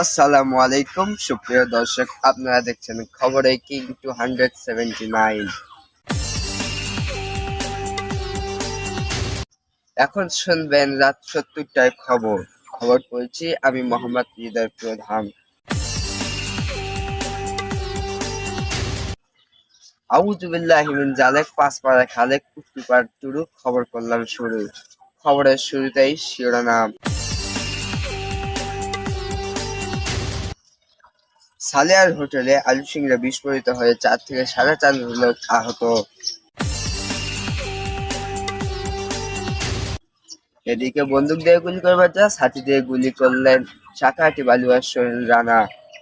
আসসালামু আলাইকুম সুপ্রিয় দর্শক, আপনারা দেখছেন খবরে কিং 279। এখন শুনবেন রাত 70টায় খবর পড়ছি আমি মোহাম্মদ হৃদয় প্রধান। আউযু বিল্লাহি মিন জালিক, পাঁচপাড়া খালেক পুকুরপাড় তুরুক। খবর করলাম শুরু। খবরের শুরুতেই শিরোনাম। সালেয়ার হোটেলে আলু সিংড়া বিস্ফোরিত হয়ে 4 থেকে 4.5 লোক আহত। এদিকে বন্দুক দিয়ে গুলি করবার যা ছাতি দিয়ে গুলি করলেন সাকাহাটি বালুয়ার সোহেল রানা।